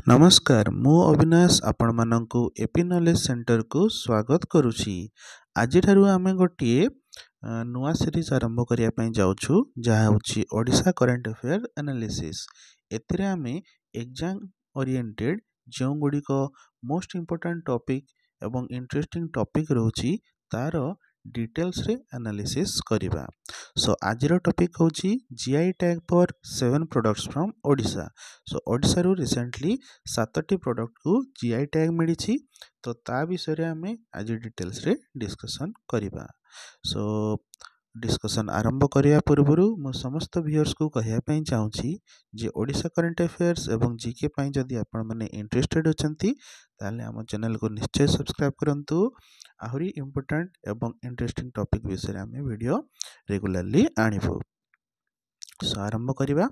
नमस्कार मु अविनाश आपण मानकु एपी नॉलेज सेंटर को स्वागत करुछि। आज ठारू आमे गोटिए नुआ सीरीज आरंभ करिया पई जाउछु जहा होछि ओडिशा करंट अफेयर एनालिसिस। एथिरे आमे एग्जाम ओरिएंटेड जो गुडी को मोस्ट इंपोर्टेंट टॉपिक एवं इंटरेस्टिंग टॉपिक रहउछि तार डिटेल्स रे एनालिसिस करिबा। सो आज रो टॉपिक होछि GI tag for 7 products from Odisha. So Odisha रो रिसेंटली 7टी प्रोडक्ट को जीआई टैग मिली तो ता विषय रे आमे आज डिटेल्स रे डिस्कशन करिबा। सो डिस्कशन आरंभ करिया पूर्वरु मो समस्त व्यूअर्स को कहिया पई चाहूछि जे ओडिशा करंट अफेयर्स एवं जीके पई जदि आपण माने इंटरेस्टेड अछंती ताले हम चैनल को निश्चय सब्सक्राइब करंतु। आहुरी इंपोर्टेंट एवं इंटरेस्टिंग टॉपिक विषय रे आमे वीडियो रेगुलरली आनिबो। सो आरंभ करिबा।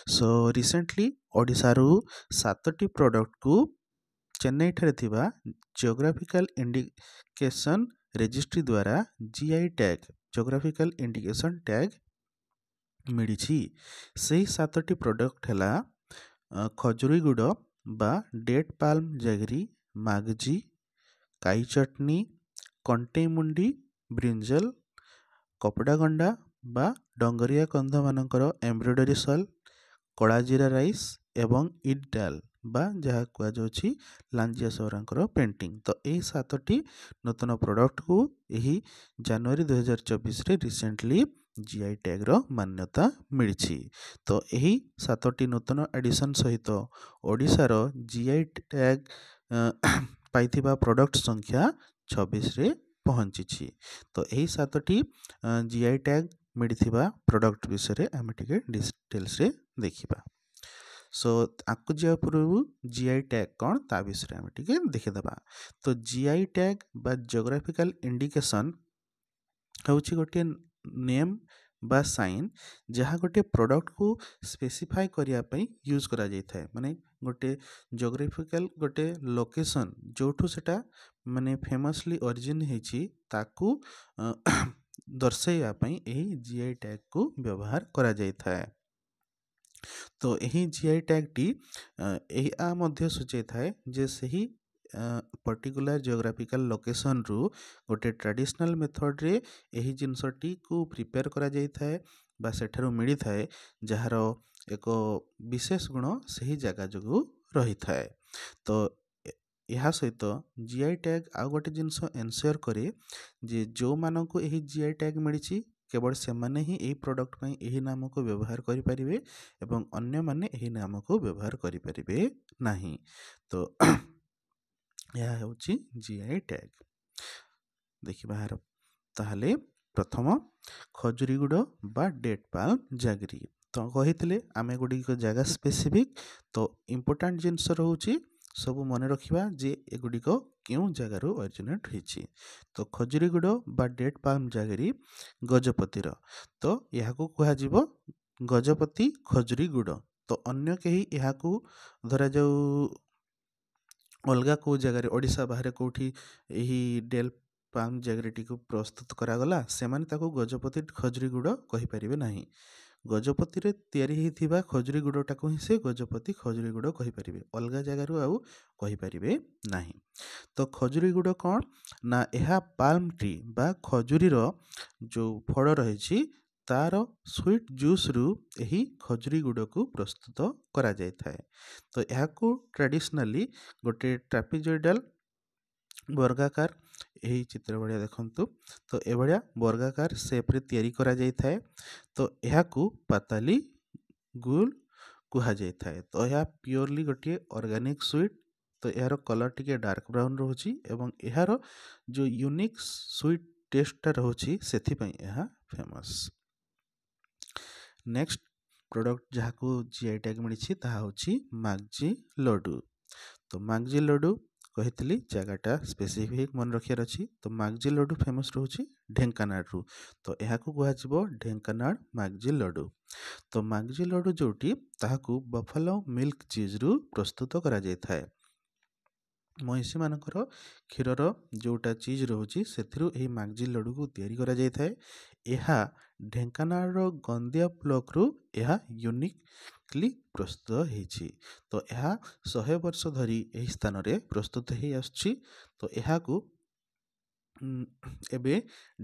सो रिसेंटली ओडिशा रु 7टी प्रोडक्ट को चेन्नई ठारे थिबा जियोग्राफिकल इंडिकेशन रजिस्ट्री द्वारा GI tag geographical indication tag मिली। से 7टी प्रोडक्ट हैला खजुरीगुड़ बा डेट पाल्म जैगरी, मागजी, काई चटनी, कंटेमुंडी, ब्रिंजल, कपड़ागंडा बा डंगरिया कंध मानकर एम्ब्रॉयडरी सल, कड़ा जीरा राइस एवं इड डाल बा जहाँ कहुछि लांजिया सौरांकर पेंटिंग। तो यही 7टी नूतन प्रोडक्ट को यही जनवरी 2024 रे रिसेंटली जीआई टैग रो मान्यता मिली। तो यही 7टी नूतन एडिशन सहित ओडिशा रो जीआई टैग पाइथिबा प्रोडक्ट संख्या 26 रे पहुंची। तो यही 7टी जीआई टैग मिलिथिबा प्रोडक्ट विषय रे आमे टिके डिटेल्स रे देखिबा। सो आकु जिया पूर्व जीआई टैग कौन ता विषय आमे टिके देखिदबा। तो जीआई टैग बा जियोग्राफिकल इंडिकेशन होछि गोटे नेम बा साइन जहाँ गोटे प्रोडक्ट को स्पेसिफाई करिया पई यूज करा जाय थाए। माने गोटे जियोग्राफिकल गोटे लोकेशन जोठू सेटा माने फेमसली ओरिजिन हेछि ताकू दर्शाइया पई एही जीआई टैग को व्यवहार करा जाय थाए। तो यही जीआई टैग टी आ मध्य सूचय थाए जे सही पर्टिकुलर जियोग्राफिकल लोकेशन रु गोटे ट्रेडिशनल मेथड रे एही जिनसटी को प्रिपेयर करा जाय थाए बा सेठारु मिली थाए जहार एक विशेष गुण सही जगह जगू रही थाए। तो यह सहित जीआई टैग आ गोटे जिनस एनश्योर करे जे जो मानकु एही जीआई टैग मिली केवल से माने ही एही प्रोडक्ट पई एही नाम को व्यवहार करि परिबे एवं अन्य माने एही नाम को व्यवहार करि परिबे नाही। तो यह होची जीआई टैग देखिबा हार। ताहले प्रथम खजुरीगुड़ बा डेट पाल्म जैगरी तो कहिथिले आमे गुडी को जगह स्पेसिफिक तो इंपोर्टेंट जिनस रहउची सब मन रखिबा जे एगुडी को क्यों जगह रो ओरिजिनेट होईची। तो खजुरीगुड़ बा डेट पाल्म जैगरी गजपतिर तो यहाको कहा जीवो गजपति खजुरीगुड़। तो अन्य कहीं यहाको धरा जाऊ अलगा को जगह ओडिशा बाहर कोठी यही डेल पाल्म जैगरीटी को प्रस्तुत करागला से माने ताको गजपति खजुरीगुड़ कहि परिबे नाही। गजपति रे तयारी हेथिबा खजुरीगुड़टा को ही से गजपति खजुरीगुड़ कहि परिबे अलगा जगह रु आउ कहि परिबे नाही। तो खजुरीगुड़ कौन ना यह पाल्म ट्री बा खजुरी रो जो फल रही तार स्वीट जूस रु यही खजुरीगुड़ को प्रस्तुत करा जाय थाए। तो यह को ट्रेडिशनली गोटे ट्रापेजोइडल वर्गाकार यही चित्र बढ़िया देखंतु तो ए बढ़िया वर्गाकार शेप रे तयारी करा जाय थाए। तो यह को पाताली गुल कुहा जाय थाए। तो यह प्योरली गोटे ऑर्गेनिक स्वीट तो यार कलर टिके डार्क ब्राउन रोची एवं यार जो यूनिक स्वीट टेस्टा रोची सेथि पई यह फेमस। नेक्स्ट प्रोडक्ट जहाँ को जीआई टैग मिली ताहा होची मागजी लड्डू। तो मागजी लड्डू कहितली जगहटा स्पेसिफिक मन रखियार अछि। तो मागजी लड्डू फेमस रोची ढेंकानाल रु तो यह को कहा जीवो ढेंकानाल मागजी लड्डू। तो मागजी लड्डू जोटी ताहाकू बफलो मिल्क चीज रु प्रस्तुत करा जाय थाए। महिषी मानकर क्षीरर जोटा चीज रोची सेथिरु एही मागजी लड्डू को तयारी करा जाय थाए। ଏହା ଢେଙ୍କାନାଳର ଗନ୍ଦିଆ ବ୍ଲକରୁ ଏହା ୟୁନିକଲି ପ୍ରସ୍ତୁତ ହେଇଛି। ତ ଏହା 100 ବର୍ଷ ଧରି ଏହି ସ୍ଥାନରେ ପ୍ରସ୍ତୁତ ହେଇ ଆସୁଛି। ତ ଏହାକୁ ଏବେ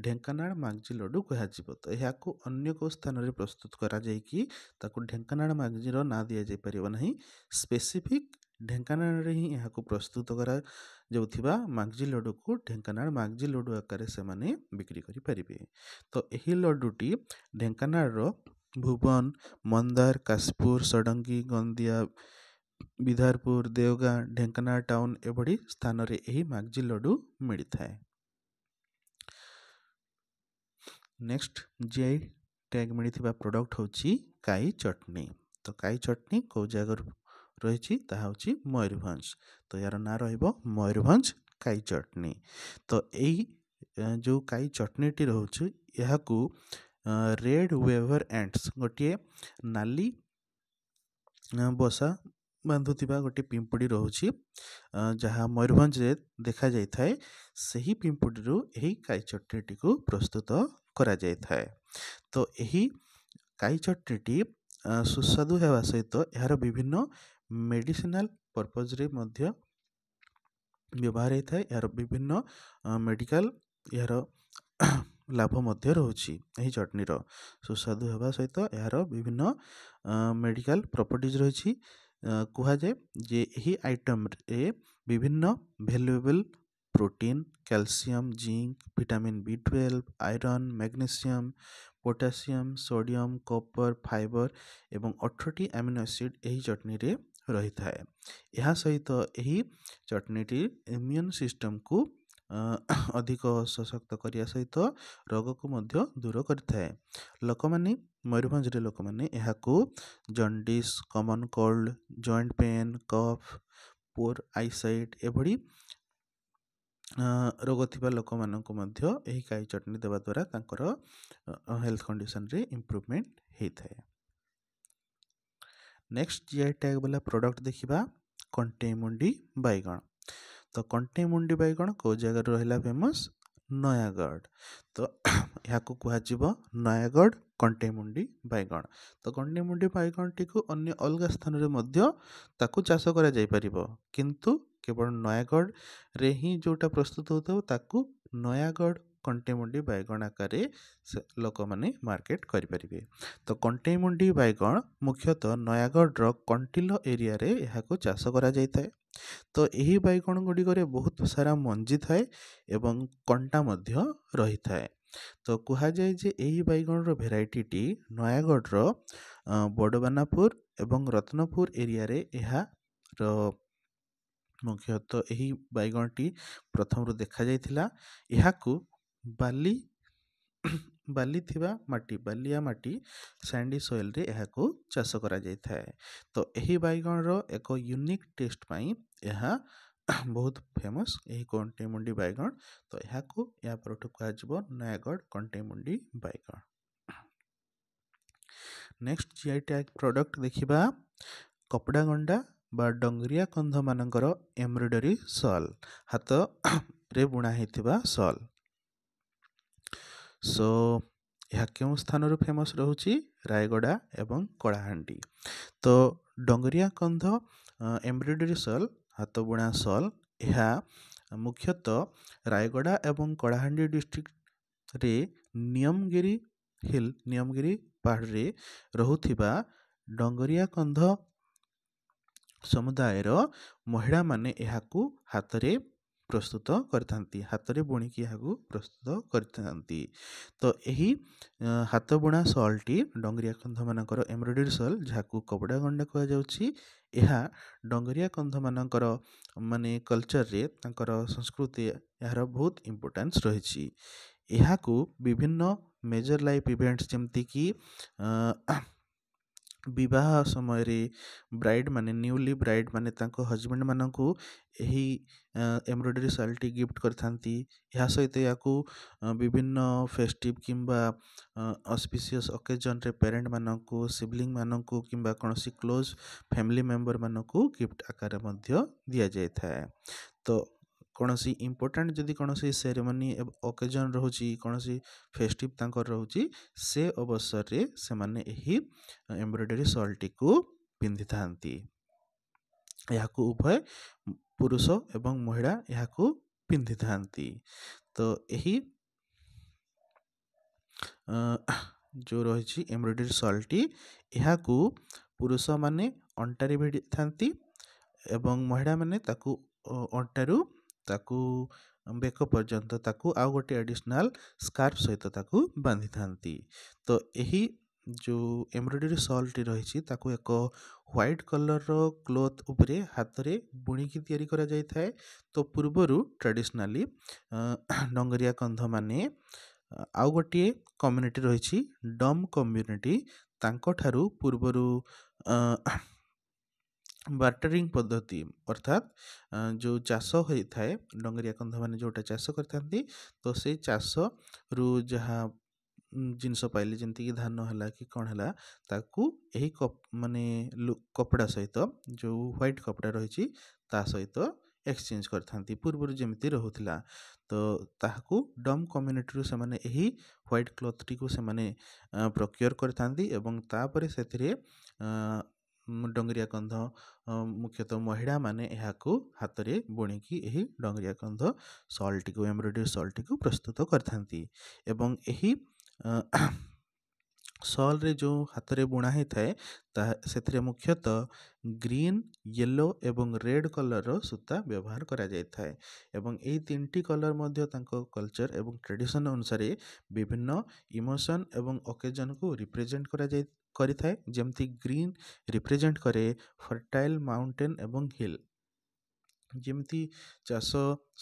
ଢେଙ୍କାନାଳ ମାଗଜି ଲଡ଼ୁ କୁହାଯିବ। ତ ଏହାକୁ ଅନ୍ୟ କେଉଁ ସ୍ଥାନରେ ପ୍ରସ୍ତୁତ କରାଯାଇକି ତାକୁ ଢେଙ୍କାନାଳ ମାଗଜିର ନାଁ ଦିଆଯାଇପାରିବ ନାହିଁ। ସ୍ପେସିଫିକ୍ ଢେଙ୍କାନାଳରେ ହିଁ ଏହାକୁ ପ୍ରସ୍ତୁତ କରାଯାଉଥିବା ମାଗଜି ଲଡ଼ୁକୁ ଢେଙ୍କାନାଳ ମାଗଜି ଲଡ଼ୁ ଆକାରରେ ସେମାନେ ବିକ୍ରି କରିପାରିବେ। ତ ଏହି ଲଡ଼ୁଟି ଢେଙ୍କାନାଳର ଭୁବନ, ମନ୍ଦାର, କାଶୀପୁର, ଷଡ଼ଙ୍ଗୀ, ଗନ୍ଦିଆ, ବିଧାରପୁର, ଦେଓଗାଁ, ଢେଙ୍କାନାଳ ଟାଉନ ଏଭଳି ସ୍ଥାନରେ ଏହି ମାଗଜି ଲଡ଼ୁ ମିଳିଥାଏ। ନେକ୍ସଟ ଜିଆଇ ଟ୍ୟାଗ ମିଳିଥିବା ପ୍ରଡ଼କ୍ଟ ହେଉଛି କାଇ ଚଟଣି। ତ କାଇ ଚଟଣି କେଉଁ ଜାଗାରୁ ରହିଛି ତାହା ହେଉଛି ମୟୂରଭଞ୍ଜ। ତ ଏହାର ନାଁ ରହିବ ମୟୂରଭଞ୍ଜ କାଇ ଚଟଣି। ତ ଏଇ ଯେଉଁ କାଇ ଚଟଣିଟି ରହୁଛି ଏହାକୁ ରେଡ୍ ୱେଭର ଆଣ୍ଟସ୍ ଗୋଟିଏ ନାଲି ବସା ବାନ୍ଧୁଥିବା ଗୋଟିଏ ପିମ୍ପୁଡ଼ି ରହୁଛି ଯାହା ମୟୂରଭଞ୍ଜରେ ଦେଖାଯାଇଥାଏ। ସେହି ପିମ୍ପୁଡ଼ିରୁ ଏହି କାଇ ଚଟଣିଟିକୁ ପ୍ରସ୍ତୁତ କରାଯାଇଥାଏ। ତ ଏହି କାଇ ଚଟଣିଟି ସୁସ୍ୱାଦୁ ହେବା ସହିତ ଏହାର ବିଭିନ୍ନ ମେଡ଼ିସିନାଲ ପର୍ପଜରେ ମଧ୍ୟ ବ୍ୟବହାର ହେଇଥାଏ। ଏହାର ବିଭିନ୍ନ ମେଡ଼ିକାଲ ଏହାର ଲାଭ ମଧ୍ୟ ରହୁଛି। ଏହି ଚଟଣିର ସୁସ୍ୱାଦୁ ହେବା ସହିତ ଏହାର ବିଭିନ୍ନ ମେଡ଼ିକାଲ ପ୍ରପର୍ଟିଜ ରହିଛି। କୁହାଯାଏ ଯେ ଏହି ଆଇଟମରେ ବିଭିନ୍ନ valuable protein, calcium, zinc, vitamin B12, iron, magnesium, potassium, sodium, copper, fibre ଏବଂ 18ଟି ଆମିନୋ ଏସିଡ୍ ଏହି ଚଟଣିରେ ରହିଥାଏ। ଏହା ସହିତ ଏହି ଚଟଣିଟି ଇମ୍ୟୁନ୍ ସିଷ୍ଟମକୁ ଅଧିକ ସଶକ୍ତ କରିବା ସହିତ ରୋଗକୁ ମଧ୍ୟ ଦୂର କରିଥାଏ। ଲୋକମାନେ ମୟୂରଭଞ୍ଜରେ ଲୋକମାନେ ଏହାକୁ jaundice, common cold, joint pain, cough, poor eyesight ଏଭଳି ରୋଗ ଥିବା ଲୋକମାନଙ୍କୁ ମଧ୍ୟ ଏହି କାଇ ଚଟଣି ଦେବା ଦ୍ୱାରା ତାଙ୍କର ହେଲ୍ଥ କଣ୍ଡିସନରେ ଇମ୍ପ୍ରୁଭମେଣ୍ଟ ହେଇଥାଏ। ନେକ୍ସଟ ଜିଆଇ ଟ୍ୟାଗ ବାଲା ପ୍ରଡ଼କ୍ଟ ଦେଖିବା କଣ୍ଟେଇମୁଣ୍ଡି ବାଇଗଣ। ତ କଣ୍ଟେଇମୁଣ୍ଡି ବାଇଗଣ କେଉଁ ଜାଗାରେ ରହିଲା ଫେମସ୍? ନୟାଗଡ଼। ତ ଏହାକୁ କୁହାଯିବ ନୟାଗଡ଼ କଣ୍ଟେଇମୁଣ୍ଡି ବାଇଗଣ। ତ କଣ୍ଟେଇମୁଣ୍ଡି ବାଇଗଣଟିକୁ ଅନ୍ୟ ଅଲଗା ସ୍ଥାନରେ ମଧ୍ୟ ତାକୁ ଚାଷ କରାଯାଇପାରିବ, କିନ୍ତୁ କେବଳ ନୟାଗଡ଼ରେ ହିଁ ଯେଉଁଟା ପ୍ରସ୍ତୁତ ହେଉଥିବ ତାକୁ ନୟାଗଡ଼ କଣ୍ଟେଇମୁଣ୍ଡି ବାଇଗଣ ଆକାରରେ ଲୋକମାନେ ମାର୍କେଟ କରିପାରିବେ। ତ କଣ୍ଟେଇମୁଣ୍ଡି ବାଇଗଣ ମୁଖ୍ୟତଃ ନୟାଗଡ଼ର କଣ୍ଟିଲ ଏରିଆରେ ଏହାକୁ ଚାଷ କରାଯାଇଥାଏ। ତ ଏହି ବାଇଗଣ ଗୁଡ଼ିକରେ ବହୁତ ସାରା ମଞ୍ଜି ଥାଏ ଏବଂ କଣ୍ଟା ମଧ୍ୟ ରହିଥାଏ। ତ କୁହାଯାଏ ଯେ ଏହି ବାଇଗଣର ଭେରାଇଟିଟି ନୟାଗଡ଼ର ବଡ଼ବାନାପୁର ଏବଂ ରତ୍ନପୁର ଏରିଆରେ ଏହାର ମୁଖ୍ୟତଃ ଏହି ବାଇଗଣଟି ପ୍ରଥମରୁ ଦେଖାଯାଇଥିଲା। ଏହାକୁ ବାଲି ଥିବା ମାଟି, ବାଲିଆ ମାଟି, ସ୍ୟାଣ୍ଡି ସଏଲରେ ଏହାକୁ ଚାଷ କରାଯାଇଥାଏ। ତ ଏହି ବାଇଗଣର ଏକ ୟୁନିକ୍ ଟେଷ୍ଟ ପାଇଁ ଏହା ବହୁତ ଫେମସ୍ ଏହି କଣ୍ଟେଇମୁଣ୍ଡି ବାଇଗଣ। ତ ଏହାକୁ ଏହା ପରଠୁ କୁହାଯିବ ନୟାଗଡ଼ କଣ୍ଟେଇମୁଣ୍ଡି ବାଇଗଣ। ନେକ୍ସଟ ଜିଆଇ ଟ୍ୟାଗ ପ୍ରଡ଼କ୍ଟ ଦେଖିବା କପଡ଼ାଗଣ୍ଡା ବା ଡଙ୍ଗରିଆ କନ୍ଧମାନଙ୍କର ଏମ୍ବ୍ରଏଡରୀ ସଲ୍, ହାତରେ ବୁଣା ହେଇଥିବା ସଲ୍। ସୋ ଏହା କେଉଁ ସ୍ଥାନରୁ ଫେମସ୍ ରହୁଛି? ରାୟଗଡ଼ା ଏବଂ କଳାହାଣ୍ଡି। ତ ଡଙ୍ଗରିଆ କନ୍ଧ ଏମ୍ବ୍ରଏଡରୀ ସଲ୍, ହାତ ବୁଣା ସଲ୍, ଏହା ମୁଖ୍ୟତଃ ରାୟଗଡ଼ା ଏବଂ କଳାହାଣ୍ଡି ଡିଷ୍ଟ୍ରିକ୍ଟରେ ନିୟମଗିରି ପାହାଡ଼ରେ ରହୁଥିବା ଡଙ୍ଗରିଆ କନ୍ଧ ସମୁଦାୟର ମହିଳାମାନେ ଏହାକୁ ହାତରେ ପ୍ରସ୍ତୁତ କରିଥାନ୍ତି, ହାତରେ ବୁଣିକି ଏହାକୁ ପ୍ରସ୍ତୁତ କରିଥାନ୍ତି। ତ ଏହି ହାତ ବୁଣା ସଲ୍ଟି ଡଙ୍ଗରିଆ କନ୍ଧମାନଙ୍କର ଏମ୍ବ୍ରଏଡରୀ ସଲ୍, ଯାହାକୁ କପଡ଼ାଗଣ୍ଡା କୁହାଯାଉଛି, ଏହା ଡଙ୍ଗରିଆ କନ୍ଧମାନଙ୍କର ମାନେ କଲଚରରେ ତାଙ୍କର ସଂସ୍କୃତି ଏହାର ବହୁତ ଇମ୍ପୋର୍ଟାନ୍ସ ରହିଛି। ଏହାକୁ ବିଭିନ୍ନ ମେଜର ଲାଇଫ୍ ଇଭେଣ୍ଟସ୍ ଯେମିତିକି ବିବାହ ସମୟରେ ବ୍ରାଇଡ଼୍ ମାନେ ନ୍ୟୁଲି ବ୍ରାଇଡ଼୍ ମାନେ ତାଙ୍କ ହଜବେଣ୍ଡ ମାନଙ୍କୁ ଏହି ଏମ୍ବ୍ରଏଡରୀ ଶାଲ୍ଟି ଗିଫ୍ଟ କରିଥାନ୍ତି। ଏହା ସହିତ ଏହାକୁ ବିଭିନ୍ନ ଫେଷ୍ଟିଭ୍ କିମ୍ବା ଅସ୍ପିସିୟସ୍ ଅକେଜନରେ ପ୍ୟାରେଣ୍ଟମାନଙ୍କୁ, ସିବଲିଙ୍ଗମାନଙ୍କୁ କିମ୍ବା କୌଣସି କ୍ଲୋଜ୍ ଫ୍ୟାମିଲି ମେମ୍ବରମାନଙ୍କୁ ଗିଫ୍ଟ ଆକାରରେ ମଧ୍ୟ ଦିଆଯାଇଥାଏ। ତ कौनसी इम्पोर्टाट जदि कौनसी सेरेमनी ओकेजन रोची कौनसी फेस्टिव तांकर रोची से अवसर रे से माने एही एम्ब्रॉयडरी शॉल टी को पिंधि थांती। याकू उभय पुरुष एवं महिला याकू पिंधि थांती। तो यही जो रही एम्ब्रॉयडरी शॉल टी याकू पुरुष माने अंटारे भिड़ी थांती एवं महिला माने ताकू अंटारू ताकू बेक पर्यंत ताकू आउ गोटे एडिशनल स्कार्फ सहित ताकू बांधि थांती। तो यही जो एम्ब्रॉयडरी शॉल टी रही ताकू एक व्हाइट कलर रो क्लोथ उपरे हाथ रे बुणिकी तैयारी करा जाय थाए। तो पूर्वरु ट्रेडिशनली डंगरिया कंध माने आउ गोटे कम्युनिटी रही डम कम्युनिटी तांको ठारू पूर्वरु बार्टरिंग पद्धति अर्थात जो चाष होता है डंगरिया कंध मैंने जोटा चाष करते तो से चाष रु जहाँ जिनस पाइले जमती कि धान है कि कौन है ताकू यही माने कपड़ा सहित जो व्हाइट कपड़ा रही सहित एक्सचेंज करथांती पूर्व जमी रोला। तो ताकू डम कम्युनिटी से माने यही व्हाइट क्लॉथ टी को से माने प्रोक्योर करथांती एवं तापरे सेथिरे डंगरिया कंध मुख्यतः महिला माने यहाकू हाथ रे बुणिकी यही डंगरिया कंध शॉल टी को एम्ब्रॉयडरी शॉल टी को प्रस्तुत करथांती। एवं यही शॉल रे जो हाथ रे बुणा ही थाए से मुख्यतः ग्रीन येलो एवं रेड कलर रो सूता व्यवहार करा जाय थाए। एवं एही तीनटी कलर मध्य तांको कल्चर एवं ट्रेडिशन अनुसार विभिन्न इमोशन एवं ओकेजन को रिप्रेजेंट करा जाय करिथाए। जेमती ग्रीन रिप्रेजेंट करे फर्टाइल माउंटेन एवं हिल जेमती चाष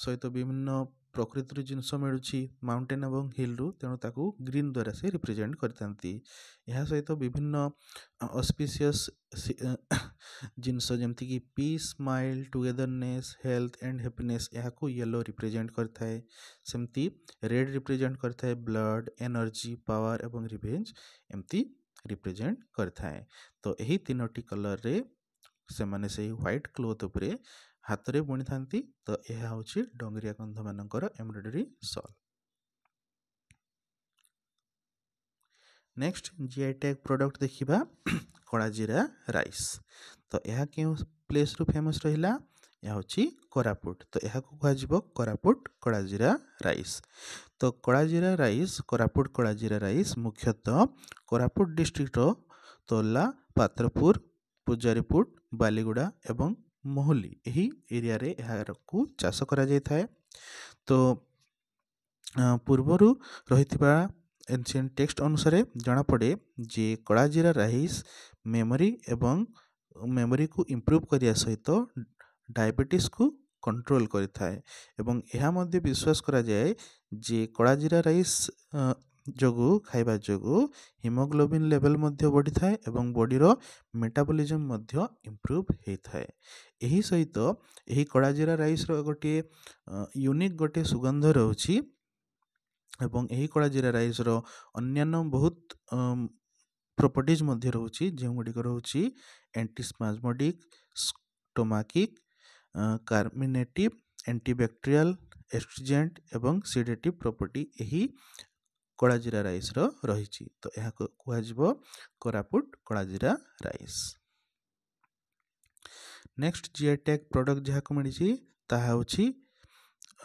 सहित विभिन्न प्रकृति जिनस मिलूँ माउंटेन एवं हिल रु तेणु ताकू ग्रीन द्वारा से रिप्रेजेंट करथांती। यह सहित विभिन्न ऑस्पिशियस जिनस जेमती कि peace smile togetherness health and happiness याकू येलो रिप्रेजेंट करथाए। सेमती रेड रिप्रेजेंट करथाए ब्लड एनर्जी पावर एवं रिवेंज एमती रिप्रेजेंट करथाए। तो यही तीनोटी कलर रे से माने से व्हाइट क्लोथ उपरे हाथ रे बुणी थांती। तो यह होची डंगरिया कंध मानकर embroidery shawl. Next GI tag product देखिबा कड़ा जीरा राइस। तो यह क्यों प्लेस रु फेमस रहिला यह होची कोरापुट। तो यह को कहा जिवो कोरापुट कड़ा जीरा राइस। तो कड़ा जीरा राइस कोरापुट कड़ा जीरा राइस मुख्यतः कोरापुट डिस्ट्रिक्ट रो तोला पात्रपुर पूजारीपुट बालीगुड़ा एवं मोहली यही एरिया रे यार को चाष करा जाय थाए। तो पूर्वरु रहिथिबा एंशिएंट टेक्स्ट अनुसार जना पड़े जे कड़ा जीरा राइस मेमोरी एवं मेमोरी को इम्प्रूव करिया सहित डायबिटीज को कंट्रोल करिथाए। एवं यह मध्य विश्वास करा जाए जे कड़ा जीरा राइस जोगु खाइबा जोगु हिमोग्लोबिन लेवल मध्य बढ़ी थाए एवं बॉडी रो मेटाबॉलिज्म मध्य इम्प्रूव होता है। यही सहित यही कड़ा जीरा राइस रो गोटे यूनिक गोटे सुगंध रोची एवं यही कड़ा जीरा राइस रो अन्यान्य बहुत प्रॉपर्टीज मध्य रोची जो गुड़िक रोची एंटीस्पाज्मोडिक स्टोमाकिक कार्मिनेटिव एंटीबैक्टीरियल एस्ट्रिजेंट एवं सीडेटिव प्रॉपर्टी यही कड़ा जीरा राइस रो रही। तो यह कहुजिवो कोरापुट कड़ा जीरा rice. Next GI tag product जहाँ को मिली ताहा होची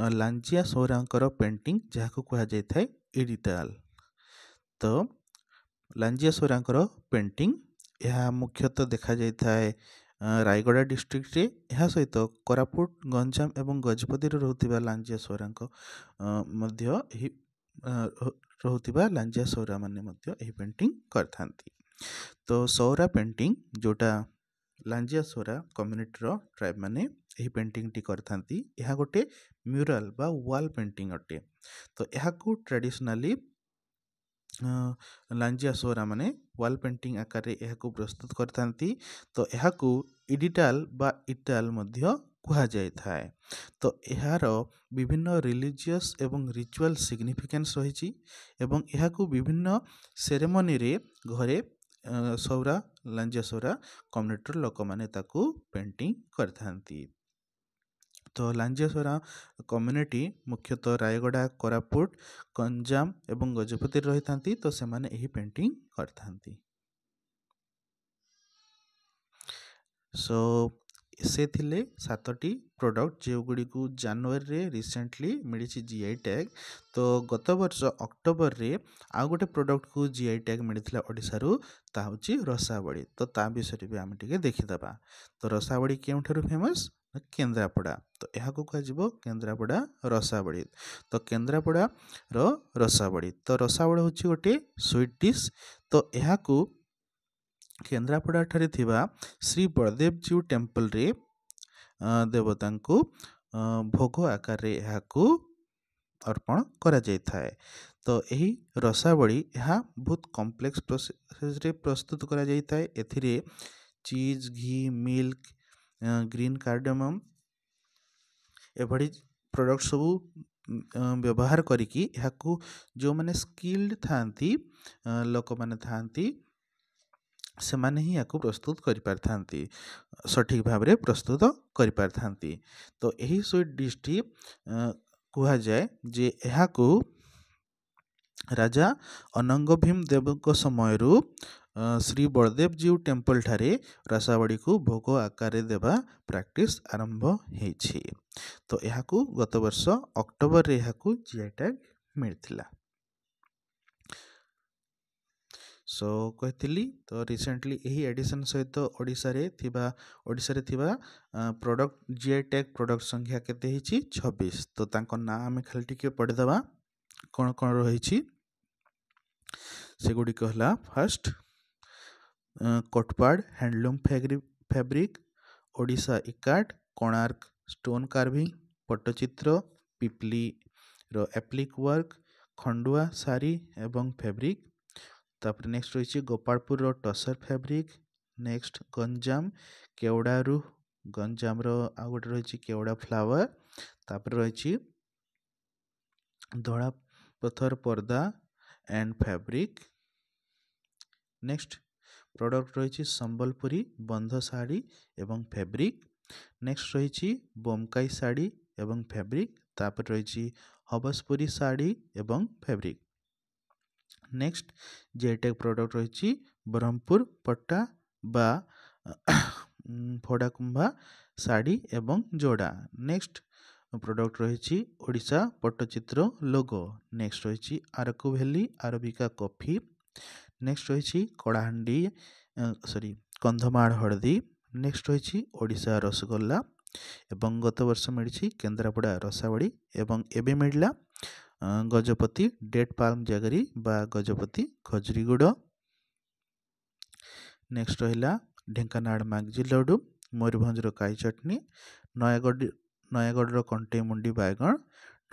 लांजिया सौरांकर पेंटिंग जहाँ को कहा जाय थाए एडिटाल। तो लांजिया सौरांकर पेंटिंग यह मुख्यतः देखा जाय थाए रायगड़ा डिस्ट्रिक्ट रे। यह सहित कोरापुट गंजाम एवं गजपति रे रहउतिबा लांजिया सौरांक मध्य एही रहउतिबा लांजिया सौरा माने मध्य एही पेंटिंग करथांती। तो सौरा पेंटिंग जोटा लांजिया सौरा कम्युनिटी रो ट्राइब माने एही पेंटिंग टी करथांती। यह गोटे म्यूराल बा वॉल पेंटिंग अटे। तो यह को ट्रेडिशनली लांजिया सौरा माने वॉल पेंटिंग आकार रे यह को प्रस्तुत करथांती। तो यह को एडिटाल बा इटाल मध्य कहा जाय थाए। तो यार विभिन्न रिलीजियस एवं रिचुअल सिग्निफिकेंस रही एवं यह को विभिन्न सेरेमनी रे घरे सौरा लांजिया सौरा कम्युनिटी लोक माने ताकू पेंटिंग करथांती। तो लांजियास्वरा कम्युनिटी मुख्यतः रायगड़ा कोरापुट गंजाम एवं गजपति रही था तो से पेंटिंग करथांती। सो से थिले 7टी प्रोडक्ट जो गुड़ी को जनवरी रे रिसेंटली मिली जीआई टैग। तो गत वर्ष अक्टोबर रे आउ गोटे प्रोडक्ट को जीआई टैग मिलता ओडिशारू ता हूँ रसावली। तो ता विषय भी आम टे देखीदबा। तो रसावली केउठारू फेमस केन्द्रापड़ा। तो यह कह केन्द्रापड़ा रसावली। तो केन्द्रापड़ा रो रसावली। तो रसावली हूँ गोटे स्वीट डिश। तो यह केन्द्रापड़ा ठारे थिबा श्री बलदेव जीउ टेम्पल रे देवता को भोग आकार रे यहाकू अर्पण करा जाय थाए। तो यही रसावली यह बहुत कॉम्प्लेक्स प्रोसेस रे प्रस्तुत करा जाय थाए। एथिरे चीज घी मिल्क ग्रीन कार्डेमम एभली प्रोडक्ट सबू व्यवहार करिकी यहाकू जो माने स्किल्ड थांती लोक माने थांती से माने ही याकू प्रस्तुत करि पारथांती सठिक भाव में प्रस्तुत करि पारथांती। तो यही स्वीट डिशटी कहा जाए जे यहाकू राजा अनंग भीम देव समय श्री बलदेव जीउ टेम्पल ठारे रसावली को भोग आकार देवा प्रैक्टिस आरंभ होइछि। तो यहाकू गत वर्ष अक्टोबर रे यहाकू जीआई टैग मिलथिला। सो कहती तो रिसेंटली यही एडिशन सहित ओडिशा रे थिबा प्रोडक्ट जीआई टैग प्रोडक्ट संख्या केते हिची 26। तो तांको ना आमे खाली टिके पढ़िदबा कौन कौन रही से गुडी कहला। First Kotpad handloom fabric, Odisha ikat, Konark stone carving, Pattachitra, Pipli रो एप्लिक वर्क, खंडुआ साड़ी एवं फैब्रिक। तापर नेक्स्ट रही गोपालपुर रो टसर फैब्रिक। नेक्स्ट गंजाम केवड़ारू गंजाम रो आ गोटे रही केवड़ा फ्लावर। तापर रही धड़ा पत्थर पर्दा एंड फैब्रिक। नेक्स्ट प्रोडक्ट रही संबलपुरी बंध साड़ी एवं फैब्रिक। नेक्स्ट रही बोमकाई साड़ी एवं फैब्रिक। तापर रही हबसपुरी साड़ी एवं fabric. Next GI tag product रही ब्रह्मपुर पट्टा बा फोड़ाकुंभा साड़ी एवं जोड़ा। नेक्स्ट प्रोडक्ट रही ओडिशा पट्टचित्र लोगो। नेक्स्ट रही आरकू वैली आरबिका कॉफी। नेक्स्ट रही कड़ाहांडी कंधमाल हलदी। नेक्स्ट रही ओडिशा रसगोल्ला एवं गत वर्ष मिली केन्द्रापड़ा रसावली एवं एबे मिलला गजपति डेट पाल्म जगरी बा गजपति खजरी गुड़। नेक्स्ट रहिला ढेंकानाल मागजी लड्डू, मयूरभंज काई चटनी, नयागढ़ कंटे मुंडी बैगण,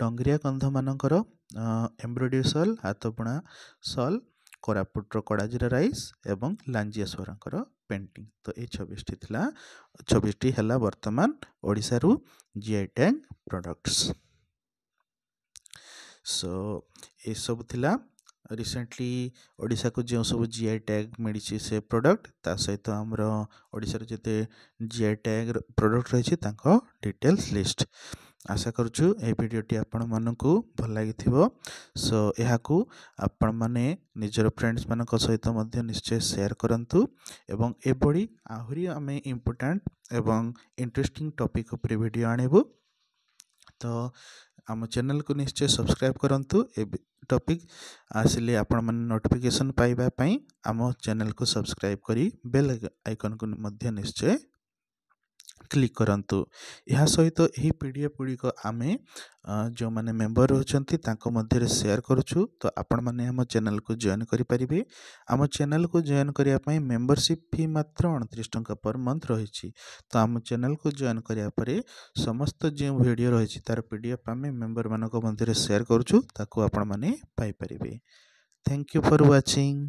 डंगरिया कंध मानकर एम्ब्रॉयडरी सल हाथबुणा सल, कोरापुटर कड़ाजीरा राइस एवं लांजियास्वरांकर पेंटिंग। तो ये 26टी है वर्तमान ओडिशारू जीआई टैग प्रोडक्ट्स। सो ये सब थिला रिसेंटली ओडिशा को जो सब जीआई टैग मिली से प्रोडक्ट ता सहित आमर ओडिशा रे जते जीआई टैग प्रोडक्ट रही डिटेल्स लिस्ट। आशा करूछु ए वीडियोटी आपण मानकू भल लागिथिबो। सो एहाकू आपण माने निजर फ्रेंड्स मानक सहित मध्य निश्चय शेयर करंतु एवं एबडी आहुरी आमे इम्पोर्टेंट एवं इंटरेस्टिंग टॉपिक ऊपर वीडियो आनेबु। तो आम चैनल को निश्चय सब्सक्राइब करंतु। ए टॉपिक आसिले आपण माने नोटिफिकेशन पाइबा पई आम चैनल को सब्सक्राइब करी बेल आइकन को मध्य निश्चय क्लिक करंतु। यह सहित यही पीडीएफ गुड़िक आमे जो माने मेंबर होचंती तांको मध्य शेयर करूछु। तो आपण माने हम चैनल को जॉइन करि परिबे। आम चैनल को जॉइन करिया पई मेंबरशिप फी मात्र 29 टंका पर मंथ रही। तो आम चैनल को जॉइन करिया परे समस्त जो वीडियो रही तार पीडीएफ आमे मेंबर मानक मध्य शेयर करूछु ताको आपण माने पाई परिबे। Thank you for watching.